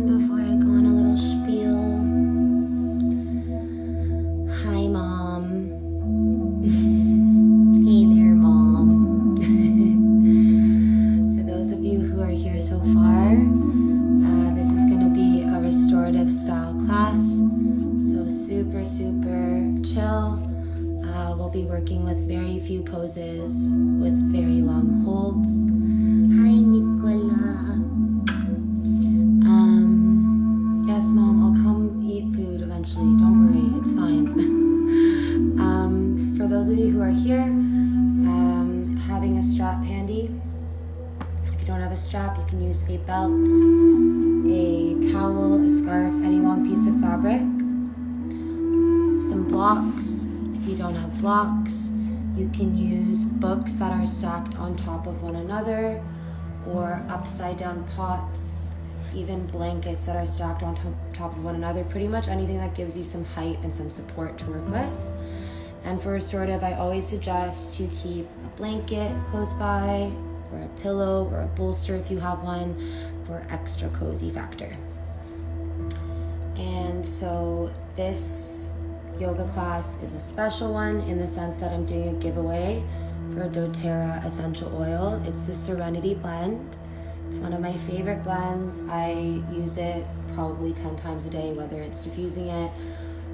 Before I go on a little spiel, hi mom. Hey there mom. For those of you who are here so far, this is going to be a restorative style class, so super chill. We'll be working with very few poses with very long holds. Hi Nicola. Yes, Mom, I'll come eat food eventually. Don't worry, it's fine. For those of you who are here, having a strap handy. If you don't have a strap, you can use a belt, a towel, a scarf, any long piece of fabric, some blocks. If you don't have blocks, you can use books that are stacked on top of one another, or upside down pots, even blankets that are stacked on top of one another. Pretty much anything that gives you some height and some support to work with. And for restorative, I always suggest to keep a blanket close by, or a pillow, or a bolster if you have one, for extra cozy factor. And so this yoga class is a special one in the sense that I'm doing a giveaway for doTERRA essential oil. It's the Serenity blend. It's one of my favorite blends. I use it probably 10 times a day, whether it's diffusing it,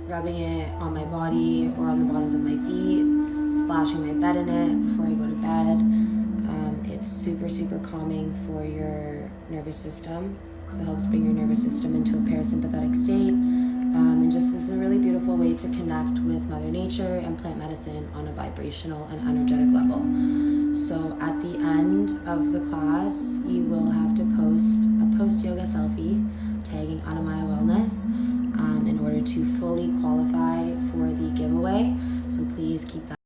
rubbing it on my body or on the bottoms of my feet, splashing my bed in it before I go to bed. It's super calming for your nervous system. So it helps bring your nervous system into a parasympathetic state. And just is a really beautiful way to connect with Mother Nature and plant medicine on a vibrational and energetic level. So at the end of the class, you will have to post a post-yoga selfie tagging Anamaya Wellness in order to fully qualify for the giveaway. So please keep that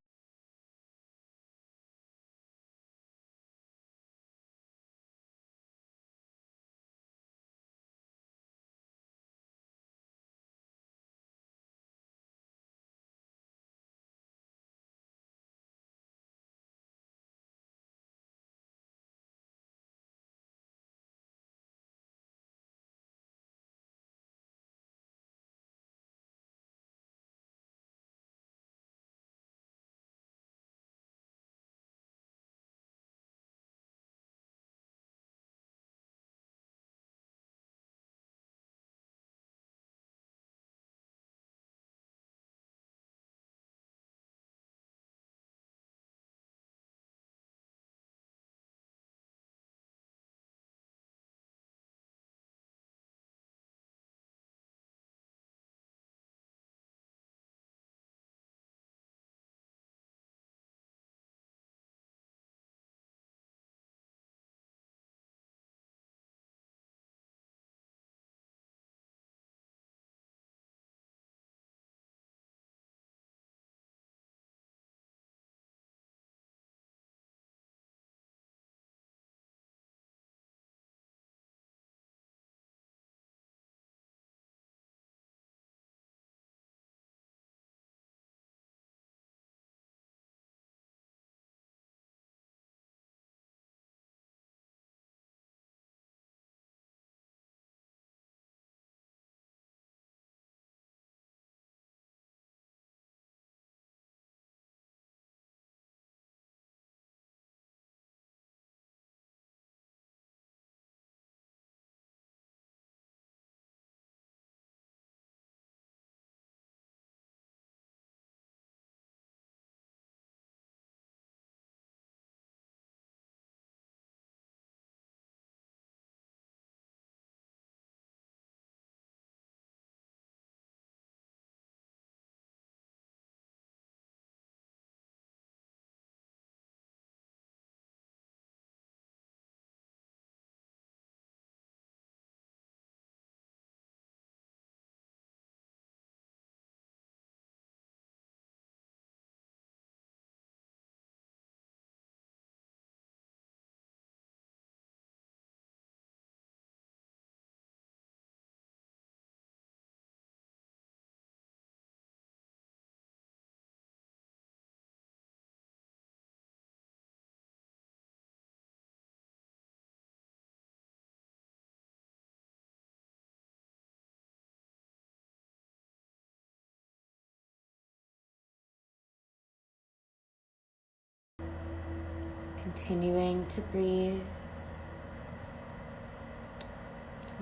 Continuing to breathe,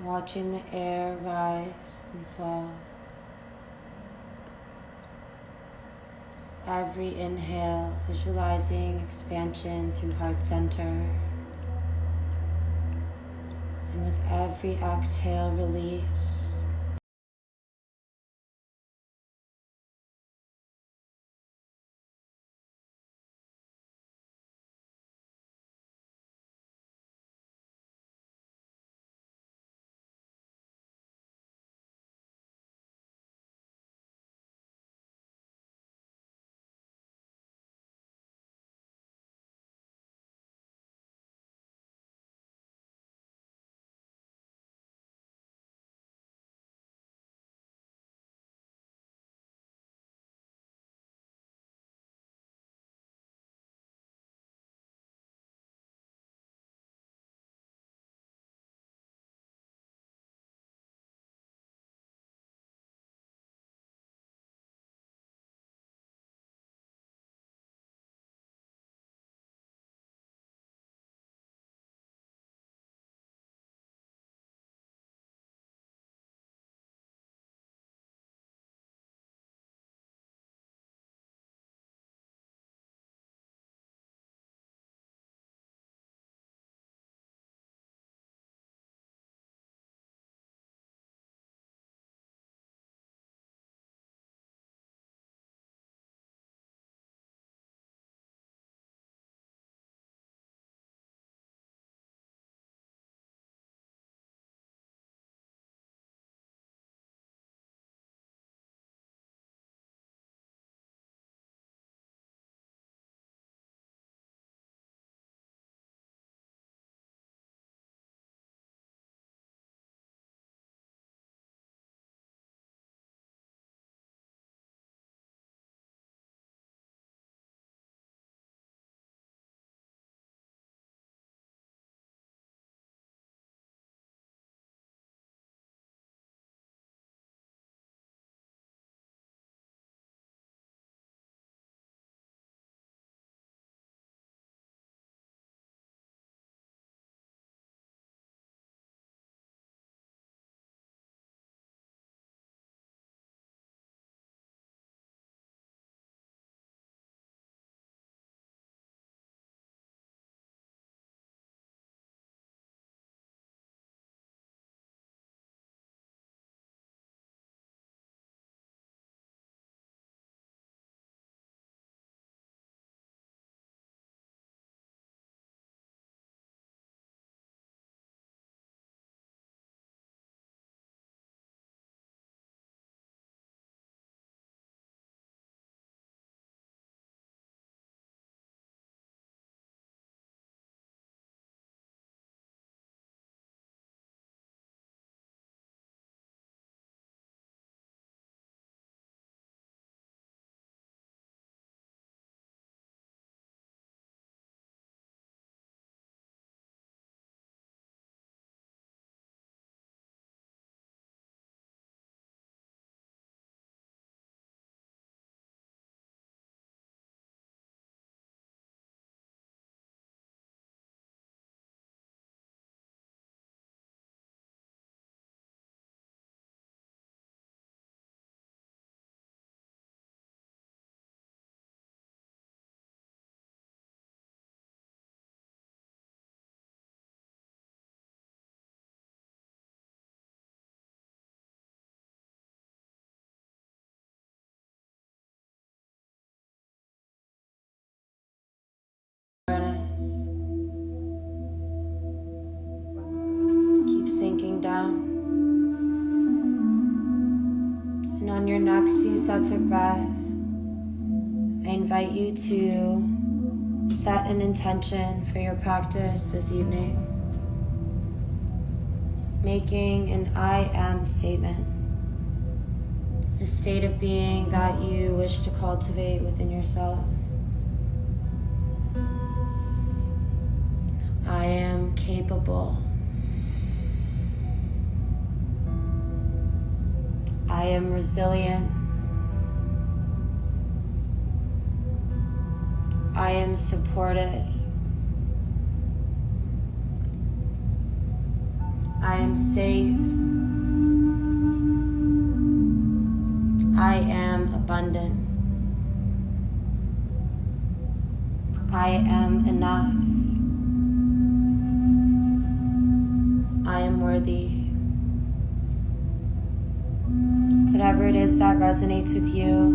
watching the air rise and fall. With every inhale, visualizing expansion through heart center. And with every exhale, release. Keep sinking down. And on your next few sets of breath, I invite you to set an intention for your practice this evening, making an I am statement, a state of being that you wish to cultivate within yourself. I am capable. I am resilient. I am supported. I am safe. I am abundant. I am enough. I am worthy. Whatever it is that resonates with you,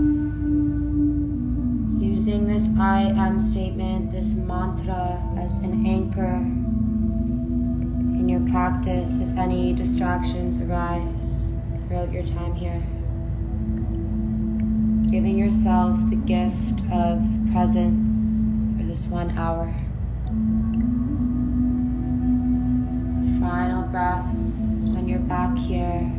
using this I am statement, this mantra as an anchor in your practice if any distractions arise throughout your time here. Giving yourself the gift of presence for this 1 hour. Final breath on your back here.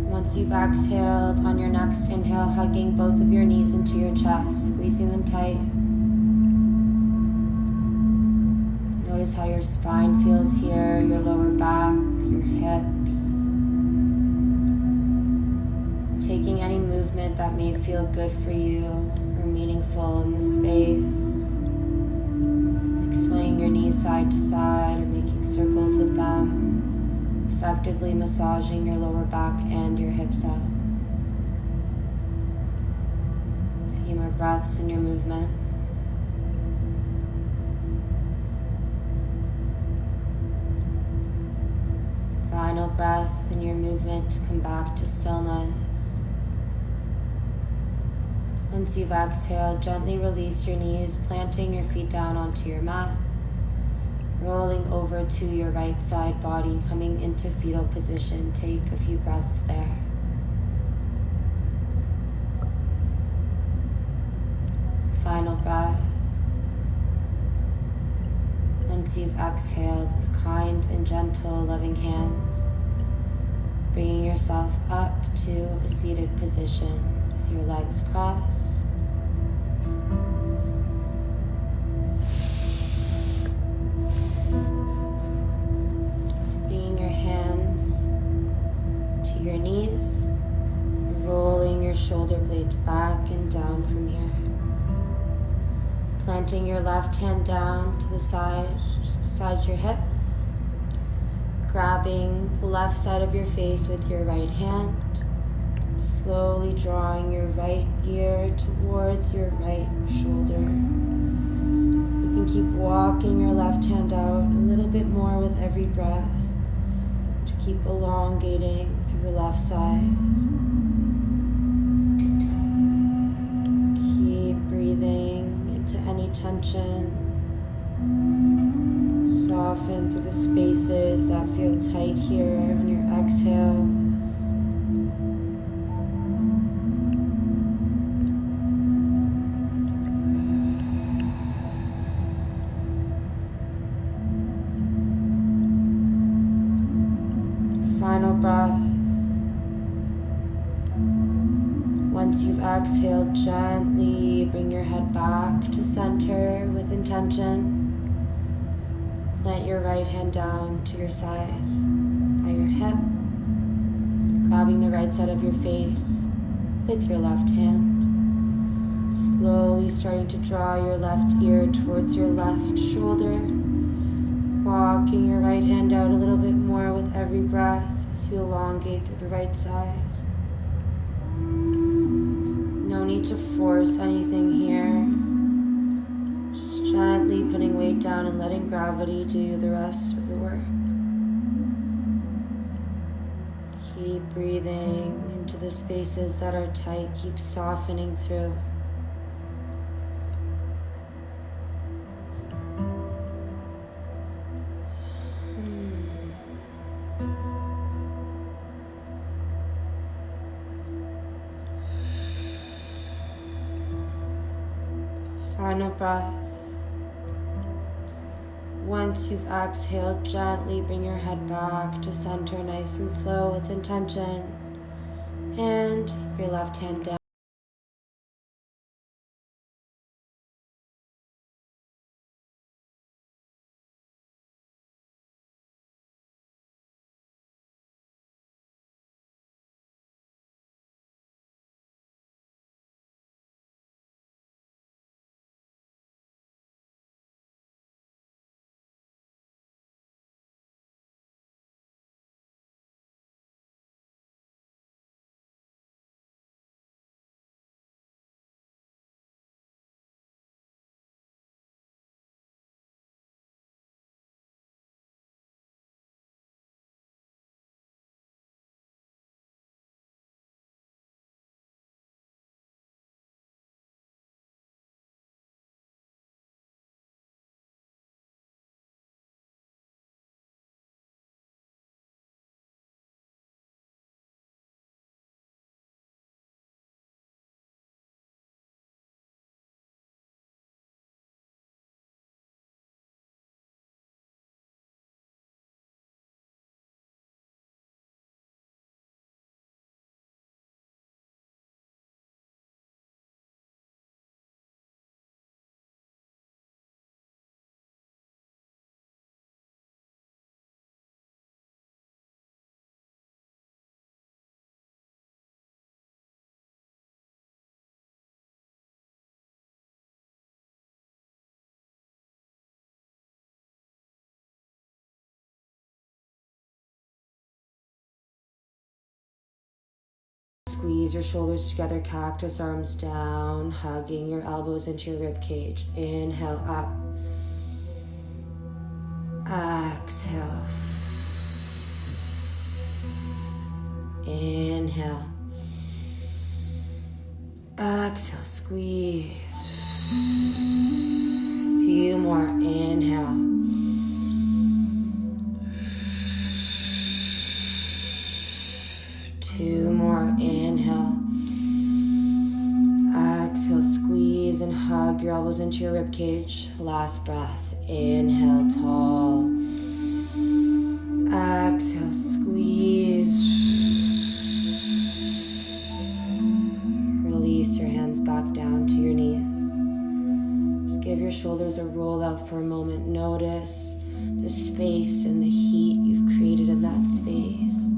Once you've exhaled, on your next inhale, hugging both of your knees into your chest, squeezing them tight. Notice how your spine feels here, your lower back, your hips. Taking any movement that may feel good for you or meaningful in the space. Like swaying your knees side to side or making circles with them. Effectively massaging your lower back and your hips out. A few more breaths in your movement. Final breath in your movement to come back to stillness. Once you've exhaled, gently release your knees, planting your feet down onto your mat. Rolling over to your right side body, coming into fetal position. Take a few breaths there. Final breath. Once you've exhaled with kind and gentle, loving hands, bringing yourself up to a seated position with your legs crossed. Your knees, rolling your shoulder blades back and down from here. Planting your left hand down to the side, just beside your hip. Grabbing the left side of your face with your right hand. Slowly drawing your right ear towards your right shoulder. You can keep walking your left hand out a little bit more with every breath. Keep elongating through the left side. Keep breathing into any tension. Soften through the spaces that feel tight here on your exhales. Final breath. Once you've exhaled, gently bring your head back to center with intention. Plant your right hand down to your side by your hip, grabbing the right side of your face with your left hand. Slowly starting to draw your left ear towards your left shoulder. Walking your right hand out a little bit more with every breath as you elongate through the right side. No need to force anything here. Just gently putting weight down and letting gravity do the rest of the work. Keep breathing into the spaces that are tight. Keep softening through. Final breath. Once you've exhaled, gently bring your head back to center, nice and slow with intention. And your left hand down. squeeze your shoulders together, cactus arms down, hugging your elbows into your rib cage. Inhale up. Exhale. Inhale. Exhale, squeeze. Few more. Inhale. Two more. Inhale. Exhale, squeeze and hug your elbows into your rib cage. Last breath. Inhale, tall. Exhale, squeeze. Release your hands back down to your knees. Just give your shoulders a roll out for a moment. Notice the space and the heat you've created in that space.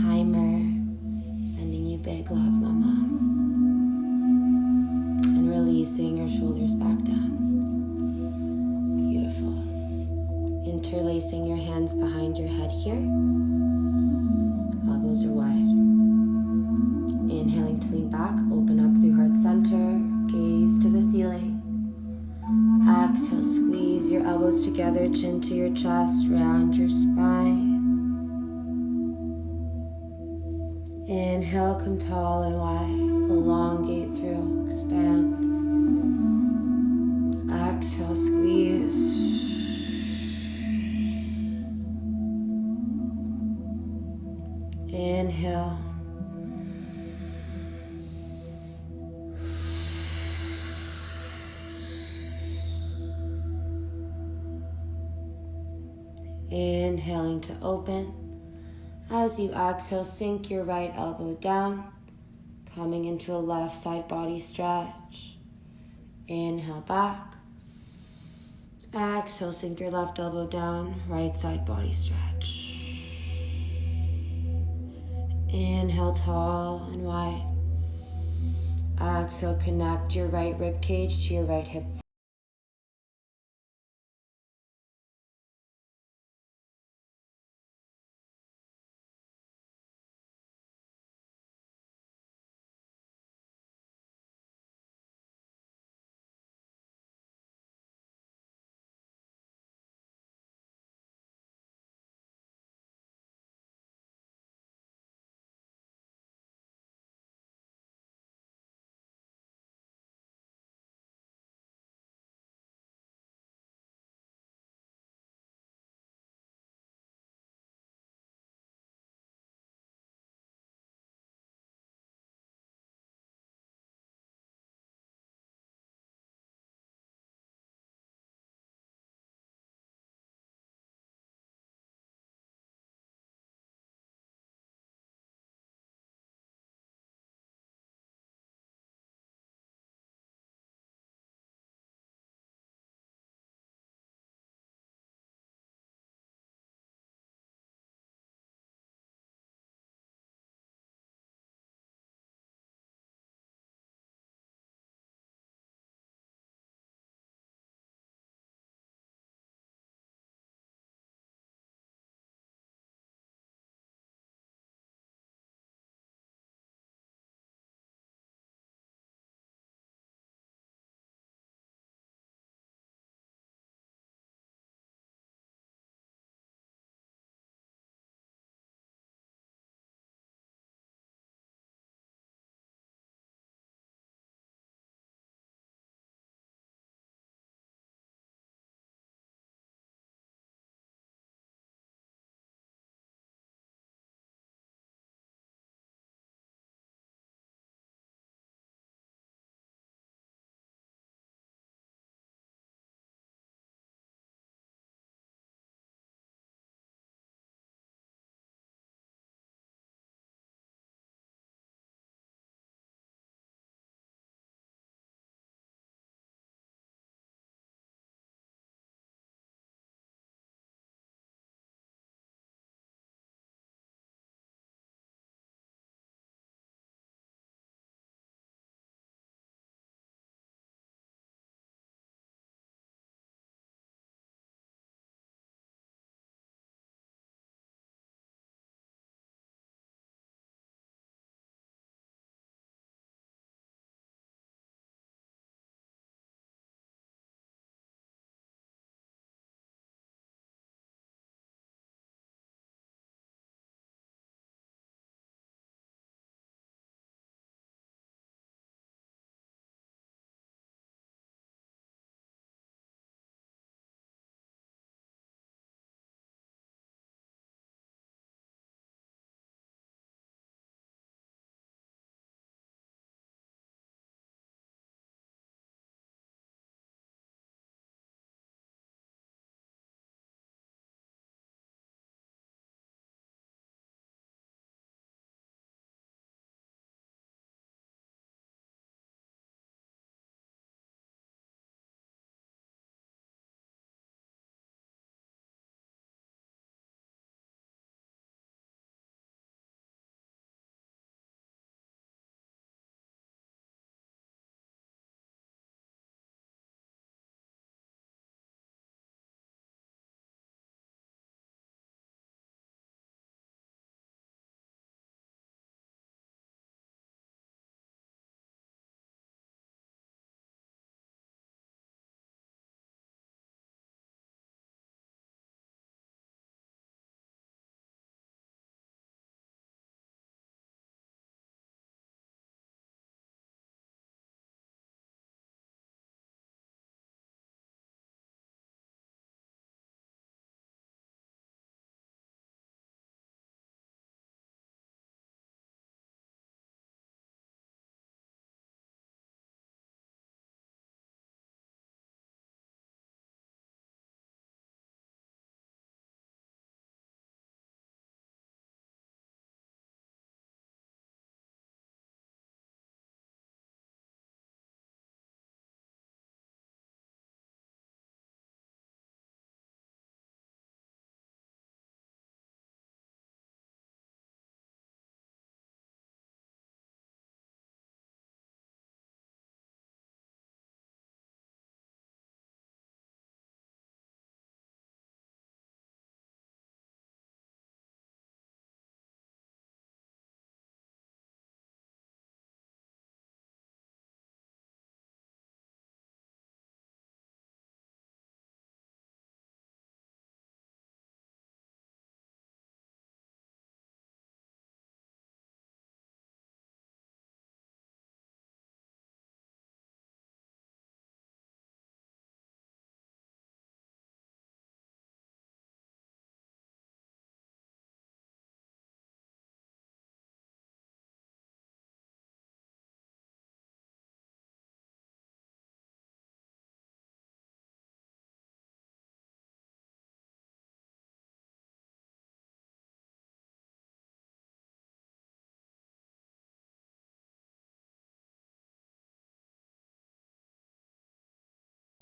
Heimer, sending you big love, mama. And releasing your shoulders back down. Beautiful. Interlacing your hands behind your head here. Elbows are wide. Inhaling to lean back, open up through heart center, gaze to the ceiling. Exhale, squeeze your elbows together, chin to your chest, round your spine. Inhale, come tall and wide, elongate through, expand. Exhale, squeeze. Inhale. Inhaling to open. As you exhale, sink your right elbow down, coming into a left side body stretch. Inhale back. Exhale, sink your left elbow down, right side body stretch. Inhale, tall and wide. Exhale, connect your right rib cage to your right hip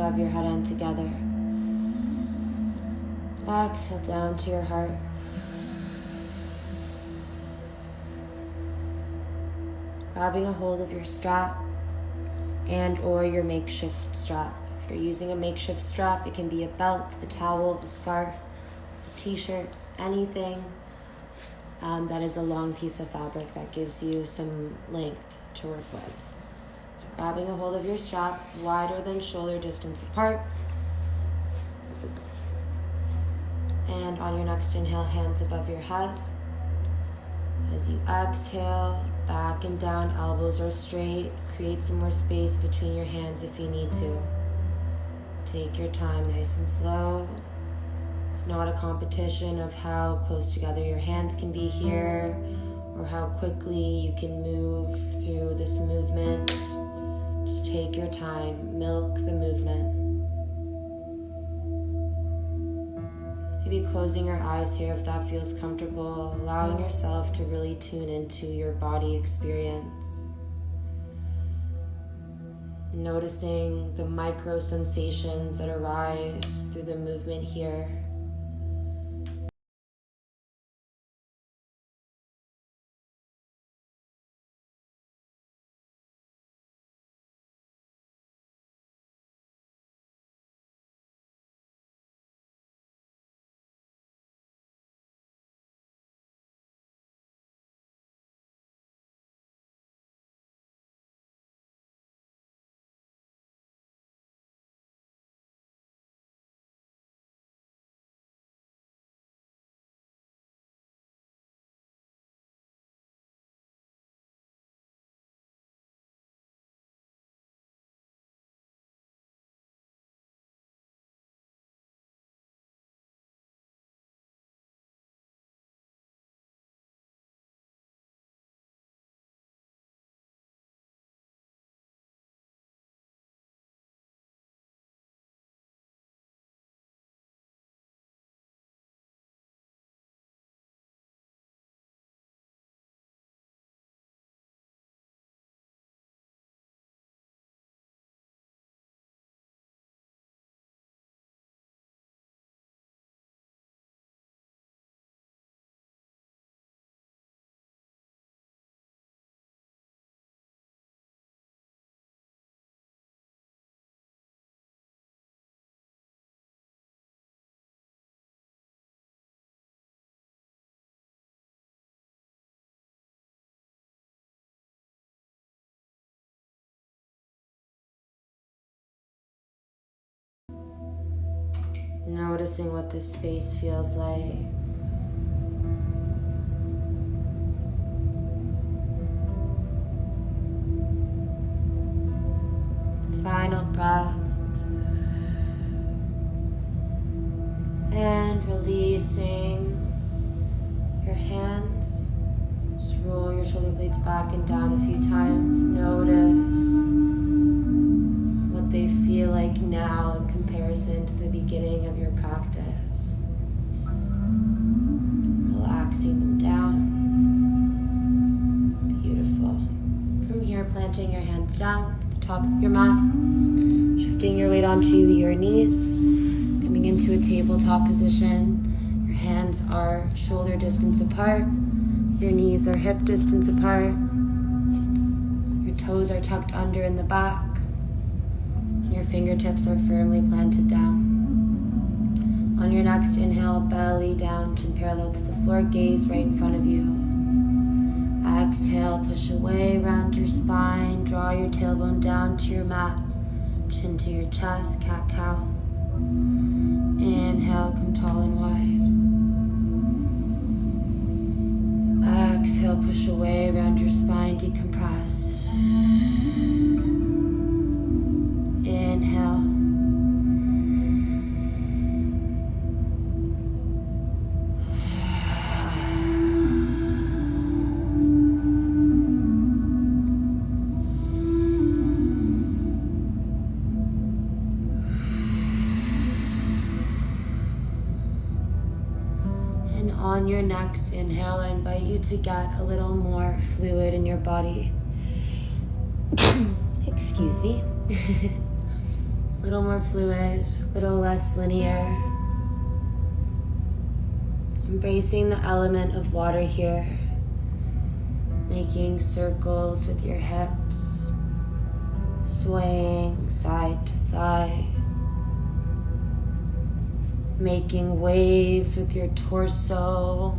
Above your head and together. Exhale down to your heart. Grabbing a hold of your strap and or your makeshift strap. If you're using a makeshift strap, it can be a belt, a towel, a scarf, a t-shirt, anything that is a long piece of fabric that gives you some length to work with. So grabbing a hold of your strap, wider than shoulder distance apart. And on your next inhale, hands above your head. As you exhale, back and down, elbows are straight. Create some more space between your hands if you need to. Take your time, nice and slow. It's not a competition of how close together your hands can be here or how quickly you can move through this movement. Just take your time, milk the movement. Maybe closing your eyes here if that feels comfortable, allowing yourself to really tune into your body experience. Noticing the micro sensations that arise through the movement here. Noticing what this space feels like. Final breath. And releasing your hands. Just roll your shoulder blades back and down a few times. Notice what they feel like now in comparison to the beginning of your practice. Relaxing them down. Beautiful. From here, planting your hands down at the top of your mat, shifting your weight onto your knees, coming into a tabletop position. Your hands are shoulder distance apart. Your knees are hip distance apart. Your toes are tucked under in the back. Your fingertips are firmly planted down. On your next inhale, belly down, chin parallel to the floor, gaze right in front of you. Exhale, push away, round your spine, draw your tailbone down to your mat, chin to your chest, cat-cow. Inhale, come tall and wide. Exhale, push away, round your spine, decompress. Inhale. And on your next inhale, I invite you to get a little more fluid in your body. Excuse me. A little more fluid, a little less linear. Embracing the element of water here, making circles with your hips, swaying side to side, making waves with your torso.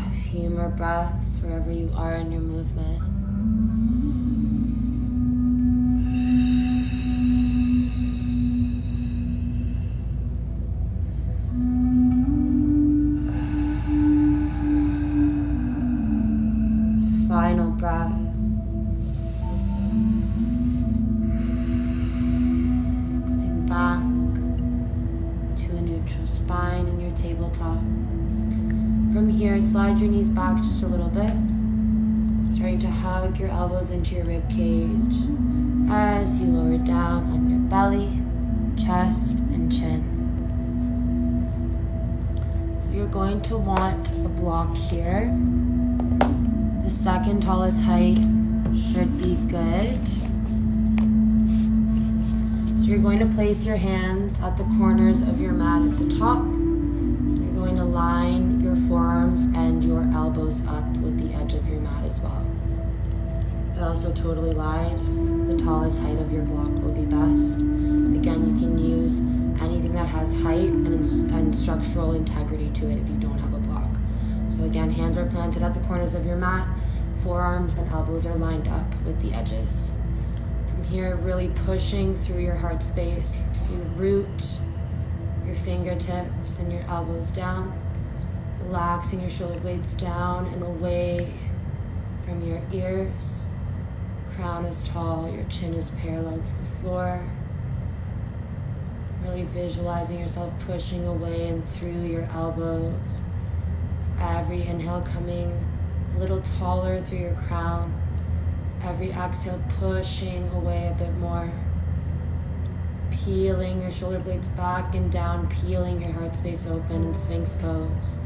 A few more breaths wherever you are in your movement. Final breath. Coming back to a neutral spine in your tabletop. From here, slide your knees back just a little bit. Starting to hug your elbows into your rib cage as you lower down on your belly, chest, and chin. So you're going to want a block here. The second tallest height should be good. So you're going to place your hands at the corners of your mat at the top. You're going to line your forearms and your elbows up with the edge of your mat as well. I also totally lied. The tallest height of your block will be best. Again, you can use anything that has height and structural integrity to it if you don't have a block. So again, hands are planted at the corners of your mat, forearms and elbows are lined up with the edges. From here, really pushing through your heart space as you root your fingertips and your elbows down, relaxing your shoulder blades down and away from your ears. Crown is tall, your chin is parallel to the floor. Really visualizing yourself pushing away and through your elbows. With every inhale coming a little taller through your crown. With every exhale pushing away a bit more. Peeling your shoulder blades back and down, peeling your heart space open in Sphinx pose.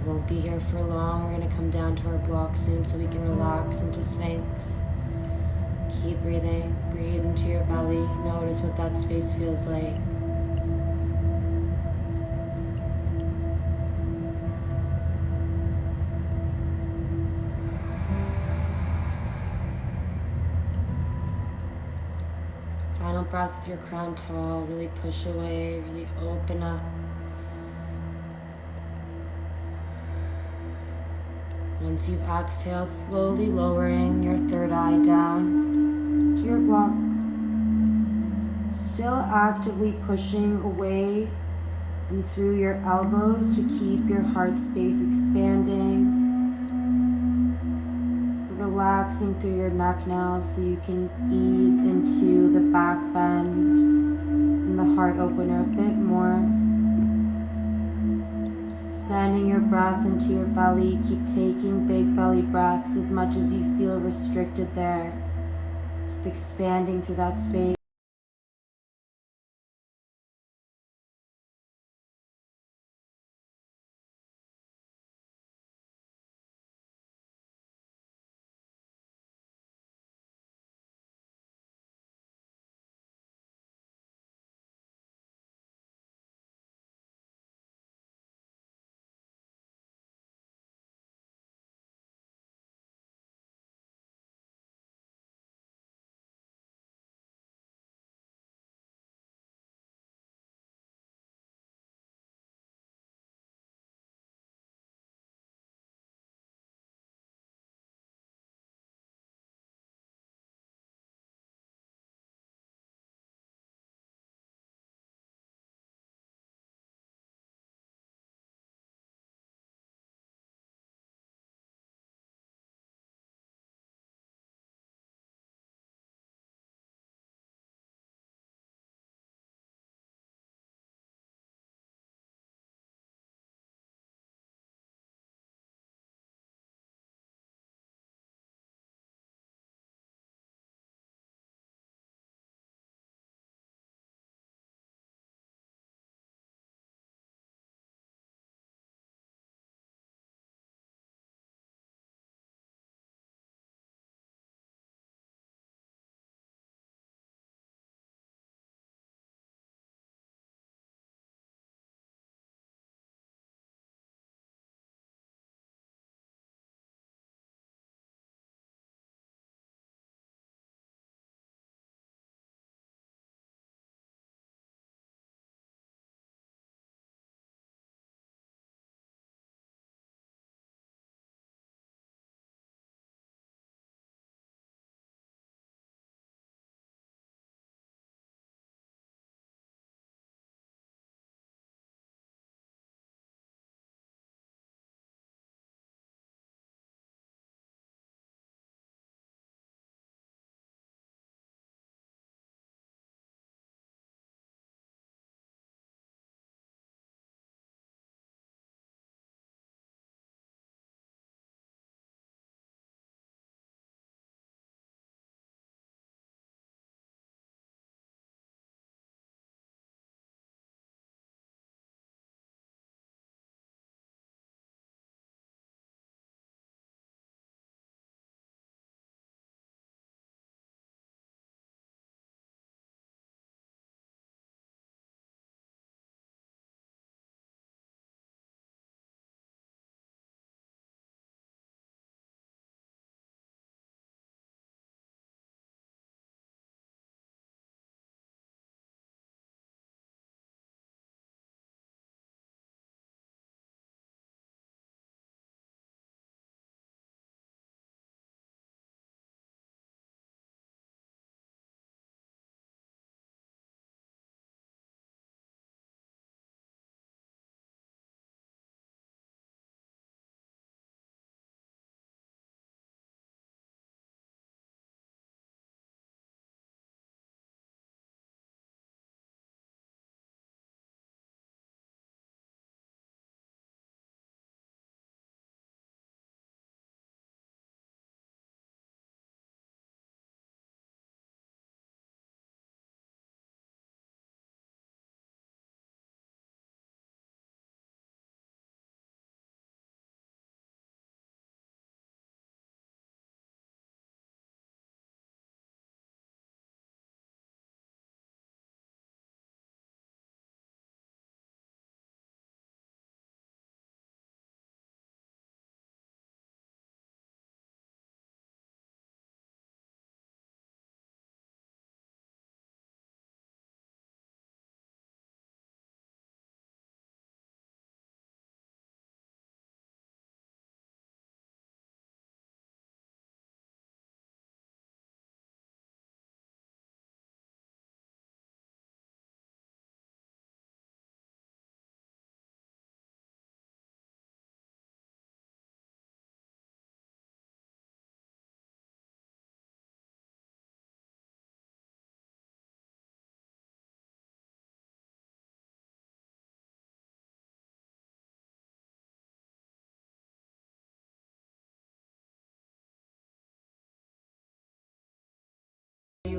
Won't be here for long. We're going to come down to our block soon so we can relax into Sphinx. Keep breathing. Breathe into your belly. Notice what that space feels like. Final breath with your crown tall. Really push away. Really open up. Once you've exhaled, slowly lowering your third eye down to your block. Still actively pushing away and through your elbows to keep your heart space expanding. Relaxing through your neck now so you can ease into the back bend and the heart opener a bit more. Sending your breath into your belly. Keep taking big belly breaths as much as you feel restricted there. Keep expanding through that space.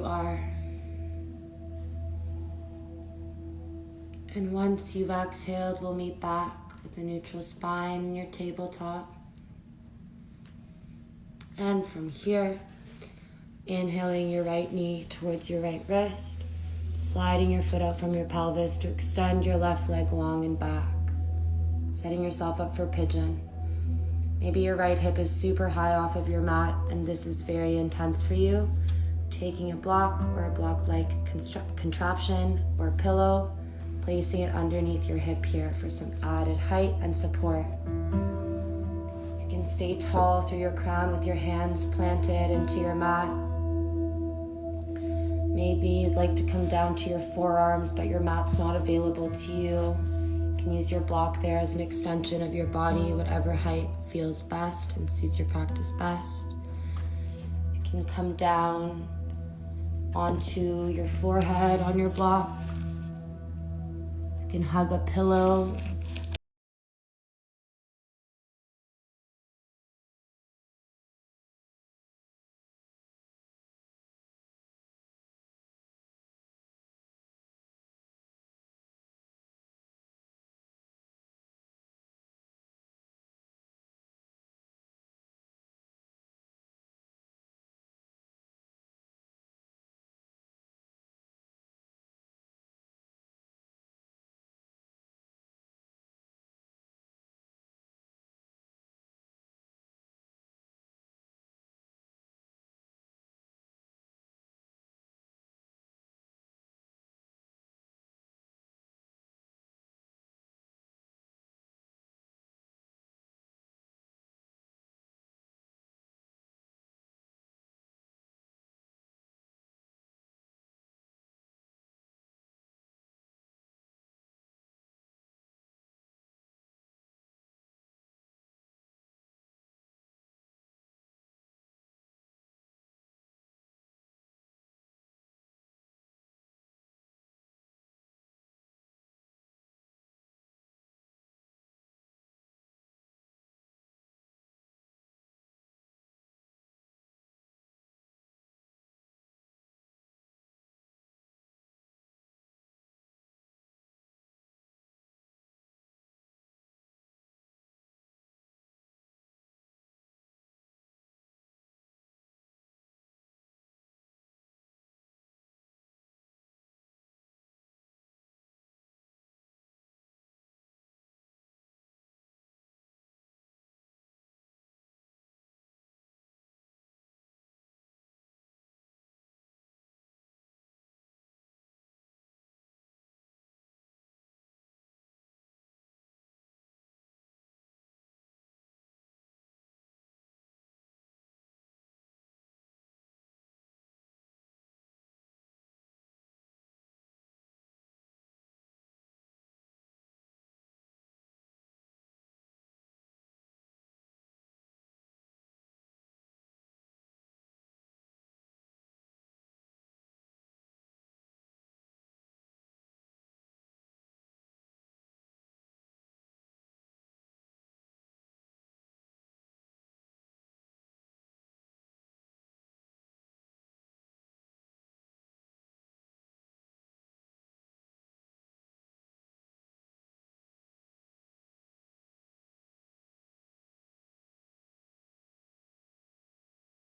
are. And once you've exhaled, we'll meet back with a neutral spine in your tabletop. And from here, inhaling your right knee towards your right wrist, sliding your foot out from your pelvis to extend your left leg long and back, setting yourself up for pigeon. Maybe your right hip is super high off of your mat and this is very intense for you. Taking a block or a block-like contraption or pillow, placing it underneath your hip here for some added height and support. You can stay tall through your crown with your hands planted into your mat. Maybe you'd like to come down to your forearms, but your mat's not available to you. You can use your block there as an extension of your body, whatever height feels best and suits your practice best. You can come down onto your forehead on your block. You can hug a pillow.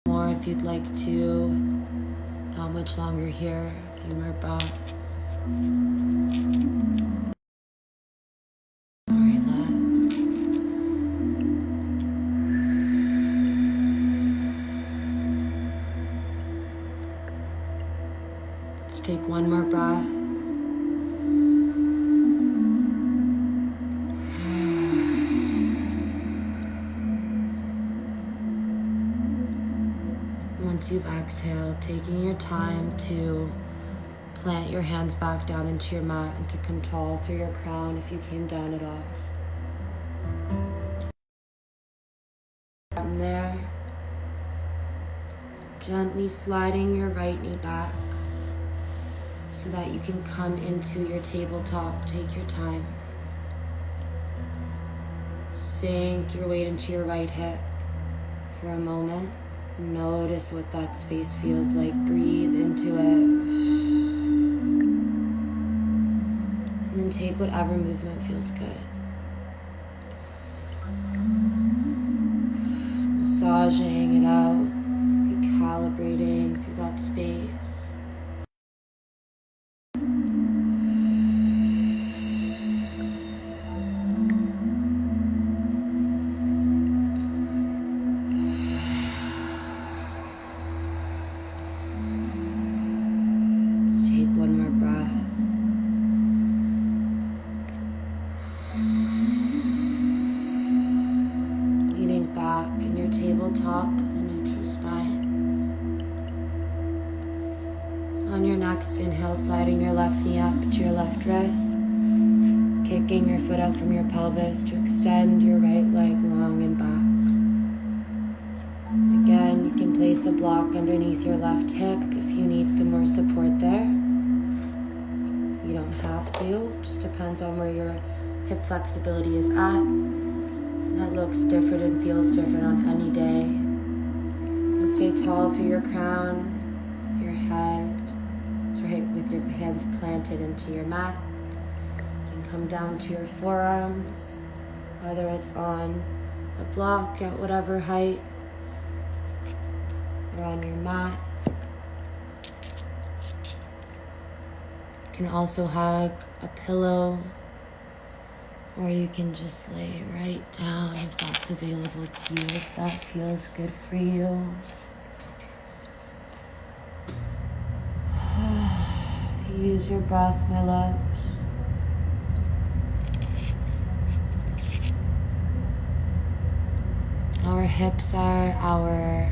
More if you'd like to. Not much longer here. A few more breaths. Sorry, loves. Let's take one more breath. Once you've exhaled, taking your time to plant your hands back down into your mat and to come tall through your crown if you came down at all. And there, gently sliding your right knee back so that you can come into your tabletop. Take your time. Sink your weight into your right hip for a moment. Notice what that space feels like. Breathe into it. And then take whatever movement feels good. Massaging it out, recalibrating through that space. Tabletop with a neutral spine. On your next inhale, sliding your left knee up to your left wrist, kicking your foot out from your pelvis to extend your right leg long and back. Again, you can place a block underneath your left hip if you need some more support there. You don't have to, it just depends on where your hip flexibility is at. That looks different and feels different on any day. You can stay tall through your crown, with your head, with your hands planted into your mat. You can come down to your forearms, whether it's on a block at whatever height, or on your mat. You can also hug a pillow, or you can just lay right down if that's available to you, if that feels good for you. Use your breath, my loves. Our hips are our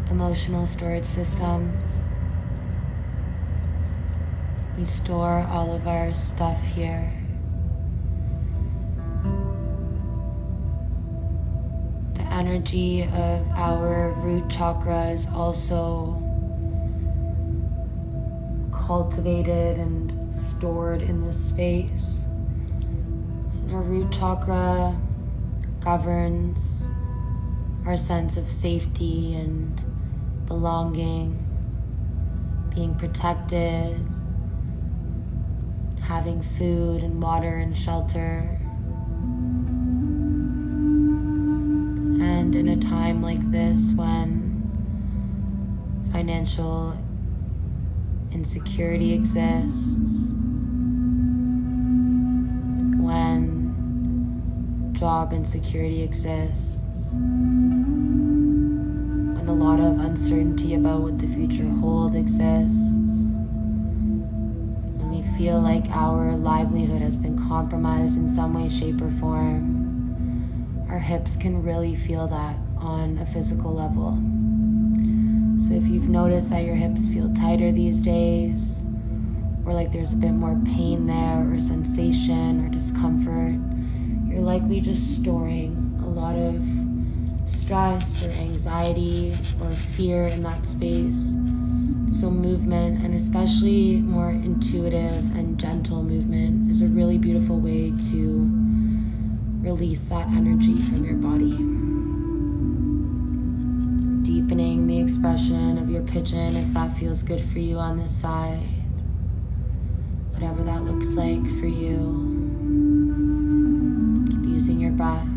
emotional storage systems. We store all of our stuff here. Energy of our root chakra is also cultivated and stored in this space. And our root chakra governs our sense of safety and belonging, being protected, having food and water and shelter. And in a time like this, when financial insecurity exists, when job insecurity exists, when a lot of uncertainty about what the future holds exists, when we feel like our livelihood has been compromised in some way, shape, or form, our hips can really feel that on a physical level. So if you've noticed that your hips feel tighter these days, or like there's a bit more pain there, or sensation, or discomfort, you're likely just storing a lot of stress or anxiety or fear in that space. So movement, and especially more intuitive and gentle movement, is a really beautiful way to release that energy from your body. Deepening the expression of your pigeon if that feels good for you on this side. Whatever that looks like for you. Keep using your breath.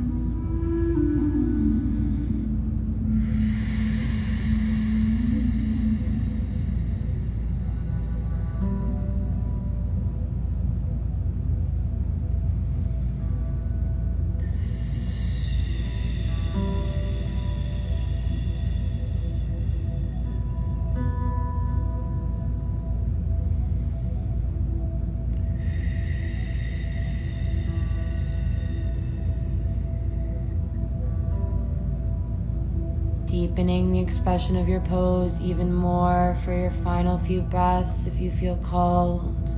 Deepening the expression of your pose even more for your final few breaths if you feel called.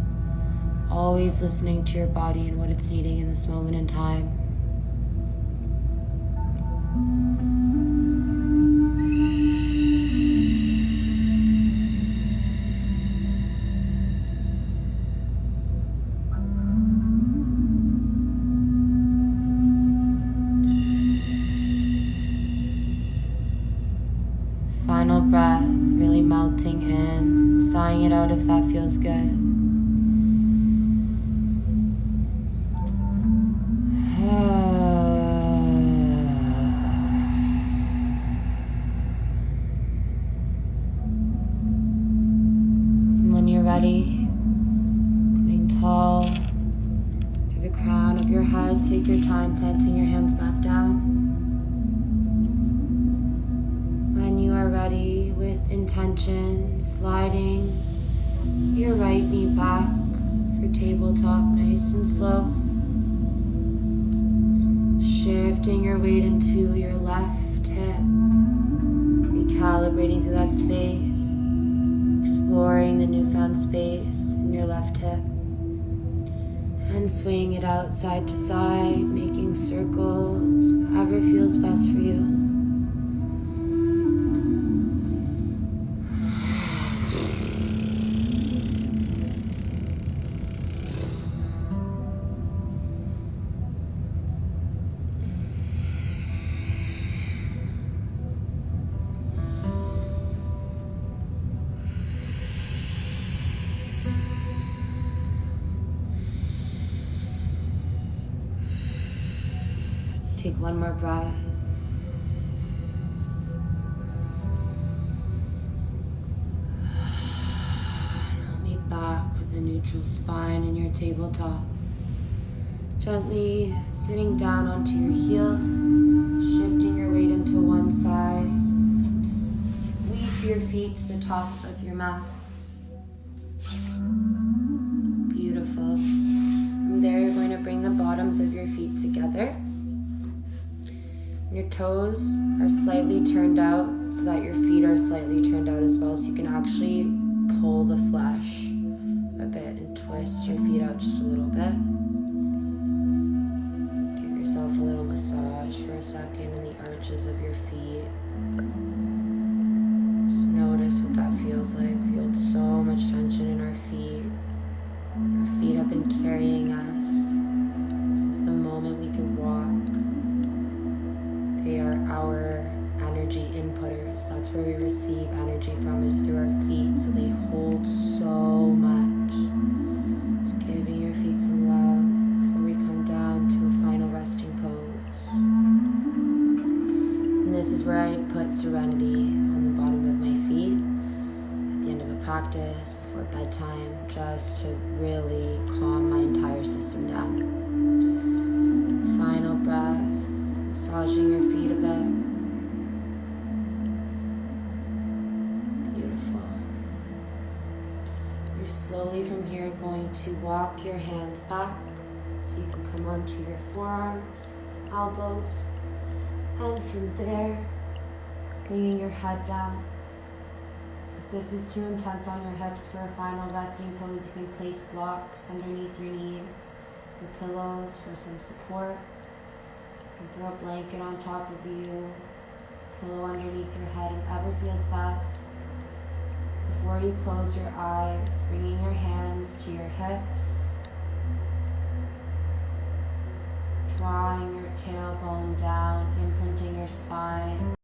Always listening to your body and what it's needing in this moment in time. melting in, sighing it out if that feels good. And when you're ready, coming tall to the crown of your head, take your time planting your hands back down. When you are ready, with intention, sliding your right knee back for tabletop, nice and slow. Shifting your weight into your left hip, recalibrating through that space, exploring the newfound space in your left hip, and swaying it out side to side, making circles, whatever feels best for you. Let's take one more breath. Hold me back with a neutral spine in your tabletop. Gently sitting down onto your heels, shifting your weight into one side. Sweep your feet to the top of your mat. Beautiful. From there, you're going to bring the bottoms of your feet together. Your toes are slightly turned out so that your feet are slightly turned out as well, so you can actually pull the flesh a bit and twist your feet out just a little bit. Give yourself a little massage for a second in the arches of your feet. Just notice what that feels like. We hold so much tension in our feet. Our feet have been carrying us since the moment we could walk. They are our energy inputters. That's where we receive energy from, is through our feet. So they hold so much. Just giving your feet some love before we come down to a final resting pose. And this is where I put serenity on the bottom of my feet at the end of a practice, before bedtime, just to really calm my entire system down. Final breath. Massaging your feet a bit. Beautiful. You're slowly from here going to walk your hands back so you can come onto your forearms, elbows, and from there, bringing your head down. If this is too intense on your hips for a final resting pose, you can place blocks underneath your knees, your pillows for some support. You can throw a blanket on top of you, pillow underneath your head, whatever feels best. Before you close your eyes, bringing your hands to your hips, drawing your tailbone down, imprinting your spine.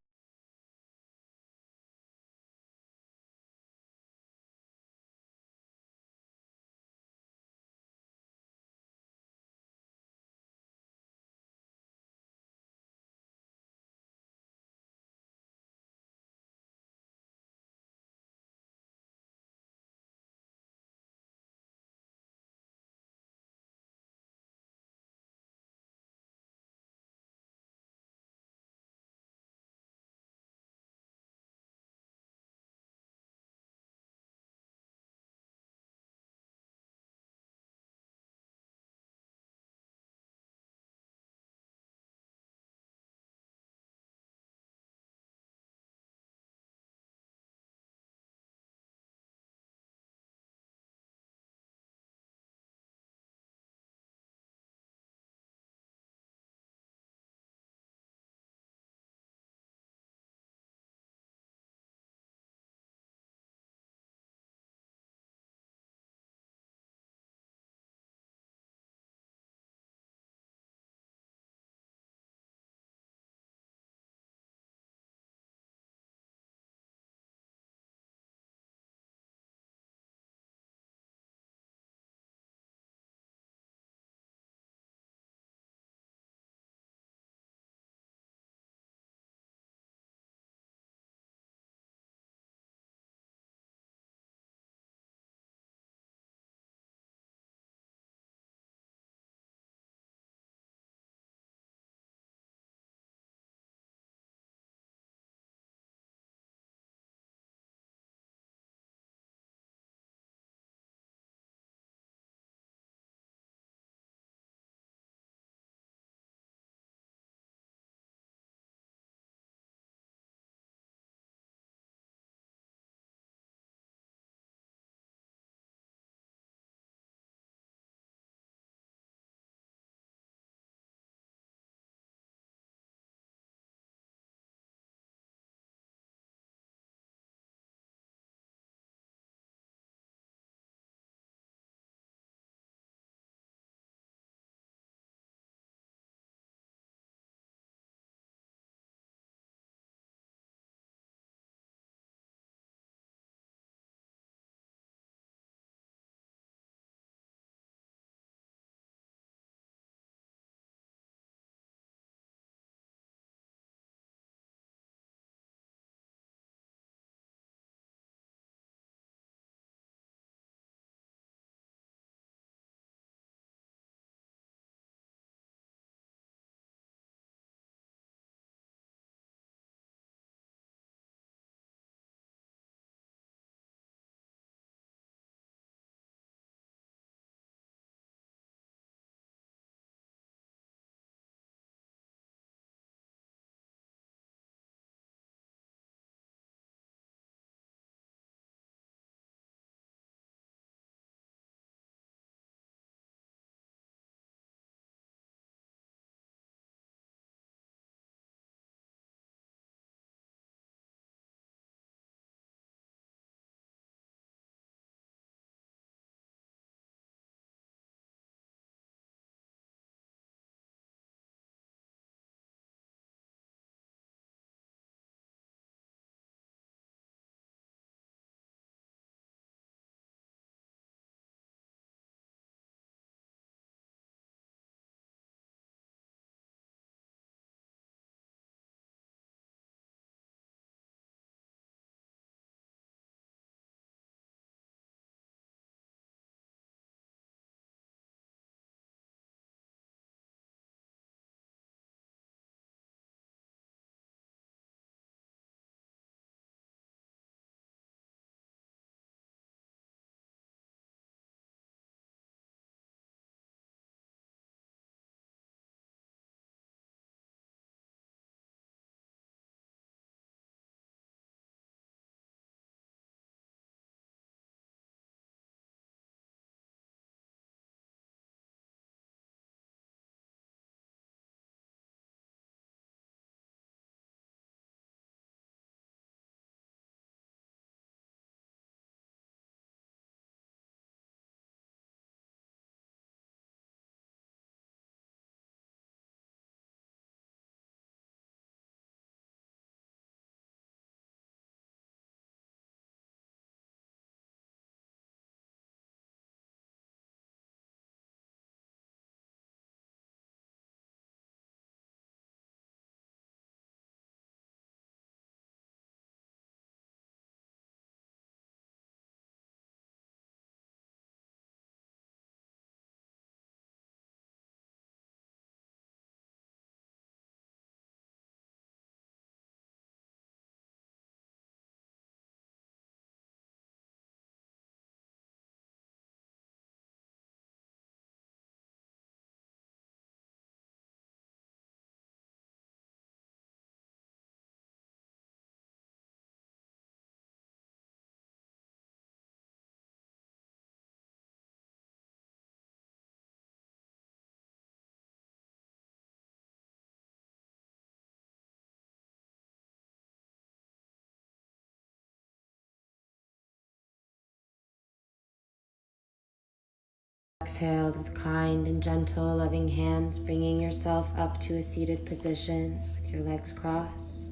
Exhaled with kind and gentle, loving hands, bringing yourself up to a seated position with your legs crossed.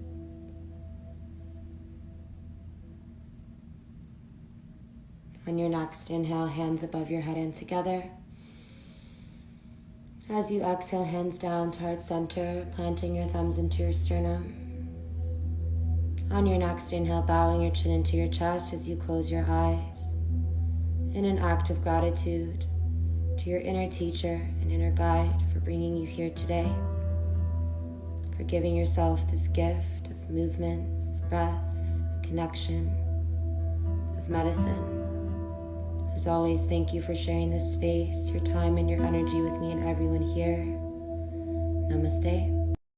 On your next inhale, hands above your head and together. As you exhale, hands down to heart center, planting your thumbs into your sternum. On your next inhale, bowing your chin into your chest as you close your eyes. In an act of gratitude to your inner teacher and inner guide for bringing you here today, for giving yourself this gift of movement, of breath, of connection, of medicine. As always, thank you for sharing this space, your time and your energy with me and everyone here. Namaste.